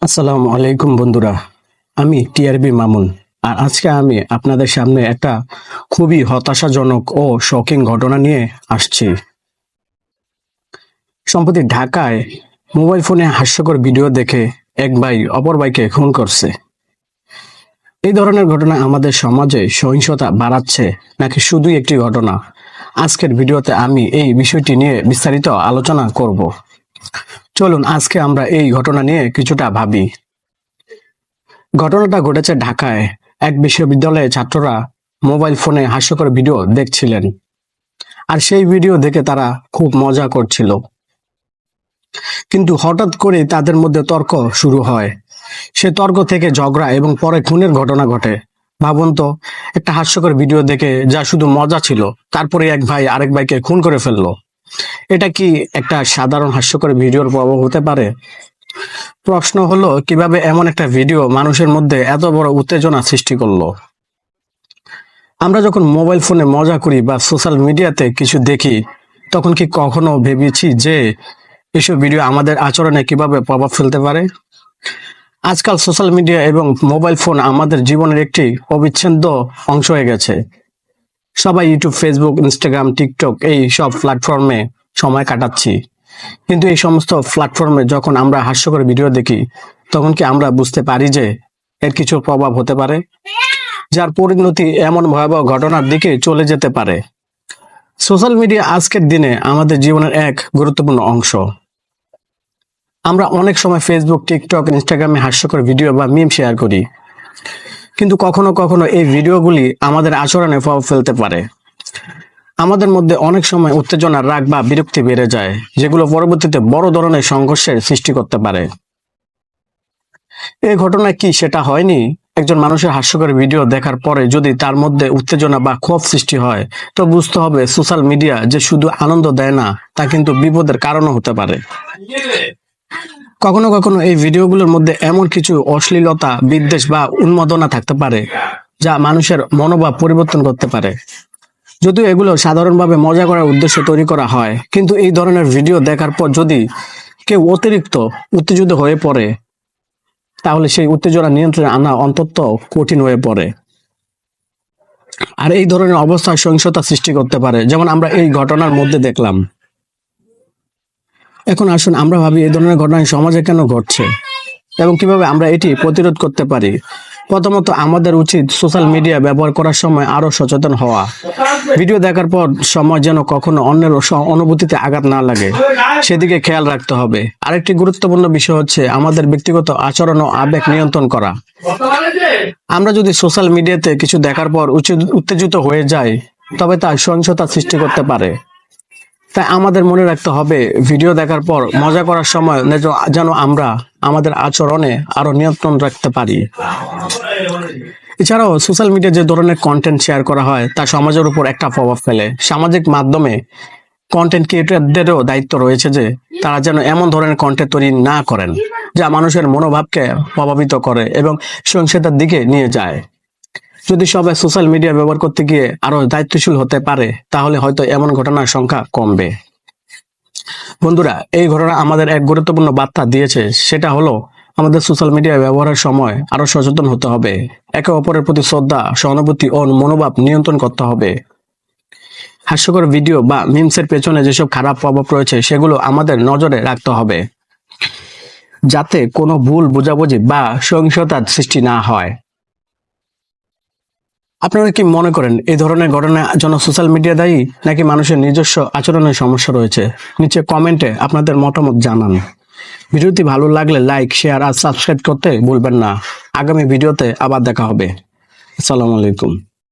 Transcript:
আসসালামু আলাইকুম বন্ধুরা, আমি টিআরবি মামুন। আর আজকে আমি আপনাদের সামনে একটা খুবই হতাশাজনক ও শকিং ঘটনা নিয়ে আসছি। সম্প্রতি ঢাকায় মোবাইল ফোনে হাস্যকর ভিডিও দেখে এক ভাই অপর ভাইকে খুন করছে। এই ধরনের ঘটনা আমাদের সমাজে সহিংসতা বাড়াচ্ছে নাকি শুধুই একটি ঘটনা? আজকের ভিডিওতে আমি এই বিষয়টি নিয়ে বিস্তারিত আলোচনা করব। চলুন আজকে আমরা এই ঘটনা নিয়ে কিছুটা ভাবি। ঘটনাটা ঘটেছে ঢাকায়। এক বিশ্ববিদ্যালয়ের ছাত্ররা মোবাইল ফোনে হাস্যকর ভিডিও দেখছিলেন, আর সেই ভিডিও দেখে তারা খুব মজা করছিল। কিন্তু হঠাৎ করে তাদের মধ্যে তর্ক শুরু হয়। সে তর্ক থেকে ঝগড়া এবং পরে খুনের ঘটনা ঘটে। ভাবুন তো, একটা হাস্যকর ভিডিও দেখে যা শুধু মজা ছিল, তারপরে এক ভাই আরেক ভাইকে খুন করে ফেললো। এটা কি একটা সাধারণ হাস্যকর ভিডিওর প্রভাব হতে পারে? প্রশ্ন হলো, কিভাবে এমন একটা ভিডিও মানুষের মধ্যে এত বড় উত্তেজনা সৃষ্টি করলো? আমরা যখন মোবাইল ফোনে মজা করি বা সোশ্যাল মিডিয়াতে কিছু দেখি, তখন কি কখনো ভেবেছি যে এসব ভিডিও আমাদের আচরণে কিভাবে প্রভাব ফেলতে পারে? আজকাল সোশ্যাল মিডিয়া এবং মোবাইল ফোন আমাদের জীবনের একটি অবিচ্ছেদ্য অংশ হয়ে গেছে। সবাই ইউটিউব, ফেসবুক, ইনস্টাগ্রাম, টিকটক এই সব প্ল্যাটফর্মে সময় কাটাচ্ছি। কিন্তু এই সমস্ত প্ল্যাটফর্মে যখন আমরা হাস্যকর ভিডিও দেখি, তখন কি আমরা বুঝতে পারি যে এর কিছু প্রভাব হতে পারে, যার পরিণতি এমন ভয়াবহ ঘটনার দিকে চলে যেতে পারে? সোশ্যাল মিডিয়া আজকের দিনে আমাদের জীবনের এক গুরুত্বপূর্ণ অংশ। আমরা অনেক সময় ফেসবুক, টিকটক, ইনস্টাগ্রামে হাস্যকর ভিডিও বা মিম শেয়ার করি, কিন্তু কখনো কখনো এই ভিডিওগুলি আমাদের আচরণে প্রভাব ফেলতে পারে। আমাদের মধ্যে অনেক সময় উত্তেজনা, রাগ বা বিরক্তি বেড়ে যায়, যেগুলো পরবর্তীতে বড় ধরনের সংঘর্ষের সৃষ্টি করতে পারে। এই ঘটনা কি সেটা হয়নি? একজন মানুষের হাস্যকর ভিডিও দেখার পরে যদি তার মধ্যে উত্তেজনা বা ক্ষোভ সৃষ্টি হয়, তো বুঝতে হবে সোশ্যাল মিডিয়া যে শুধু আনন্দ দেয় না, তা কিন্তু বিপদের কারণও হতে পারে। কখনো কখনো এই ভিডিওগুলোর মধ্যে এমন কিছু অশ্লীলতা, বিদ্বেষ বা উন্মাদনা থাকতে পারে যা মানুষের মনোভাব পরিবর্তন করতে পারে। যদিও এগুলো সাধারণভাবে মজা করার উদ্দেশ্যে তৈরি করা হয়, কিন্তু এই ধরনের ভিডিও দেখার পর যদি কেউ অতিরিক্ত উত্তেজিত হয়ে পড়ে, তাহলে সেই উত্তেজনা নিয়ন্ত্রণে আনা অন্তত কঠিন হয়ে পড়ে। আর এই ধরনের অবস্থা সহিংসতা সৃষ্টি করতে পারে, যেমন আমরা এই ঘটনার মধ্যে দেখলাম। এখন আসুন আমরা ভাবি, এই ধরনের ঘটনা সমাজে কেন ঘটছে এবং কিভাবে আমরা এটি প্রতিরোধ করতে পারি। প্রথমত, আমাদের উচিত সোশ্যাল মিডিয়া ব্যবহার করার সময় আরো সচেতন হওয়া। ভিডিও দেখার পর সময় যেন কখনো অন্যের অনুভূতিতে আঘাত না লাগে, সেদিকে খেয়াল রাখতে হবে। আরেকটি গুরুত্বপূর্ণ বিষয় হচ্ছে আমাদের ব্যক্তিগত আচরণ ও আবেগ নিয়ন্ত্রণ করা। আমরা যদি সোশ্যাল মিডিয়াতে কিছু দেখার পর উত্তেজিত হয়ে যাই, তবে তা সহিংসতা সৃষ্টি করতে পারে। তাই আমাদের মনে রাখতে হবে, ভিডিও দেখার পর মজা করার সময় যেন আমরা আমাদের আচরণে আরো নিয়ন্ত্রণ রাখতে পারি। এছাড়াও সোশ্যাল মিডিয়া যে ধরনের কন্টেন্ট শেয়ার করা হয়, তা সমাজের উপর একটা প্রভাব ফেলে। সামাজিক মাধ্যমে কন্টেন্ট ক্রিয়েটরদেরও দায়িত্ব রয়েছে যে তারা যেন এমন ধরনের কন্টেন্ট তৈরি না করেন যা মানুষের মনোভাবকে প্রভাবিত করে এবং সহিংসতার দিকে নিয়ে যায়। যদি সবাই সোশ্যাল মিডিয়া ব্যবহার করতে গিয়ে আরো দায়িত্বশীল হতে পারে, তাহলে হয়তো এমন ঘটনার সংখ্যা কমবে। বন্ধুরা, এই ঘটনা আমাদের এক গুরুত্বপূর্ণ বার্তা দিয়েছে, সেটা হলো আমাদের সোশ্যাল মিডিয়া ব্যবহারের সময় আরো সচেতন হতে হবে। একে অপরের প্রতি শ্রদ্ধা, সহানুভূতি ও মনোভাব নিয়ন্ত্রণ করতে হবে। হাস্যকর ভিডিও বা মিমসের পেছনে যেসব খারাপ প্রভাব রয়েছে, সেগুলো আমাদের নজরে রাখতে হবে, যাতে কোনো ভুল বোঝাবুঝি বা সহিংসতার সৃষ্টি না হয়। আপনারা কি মনে করেন, এই ধরনের ঘটনার জন্য সোশ্যাল মিডিয়া দায়ী নাকি মানুষের নিজস্ব আচরণের সমস্যা রয়েছে? নিচে কমেন্টে আপনাদের মতামত জানান। ভিডিওটি ভালো লাগলে লাইক, শেয়ার আর সাবস্ক্রাইব করতে ভুলবেন না। আগামী ভিডিওতে আবার দেখা হবে। আসসালামু আলাইকুম।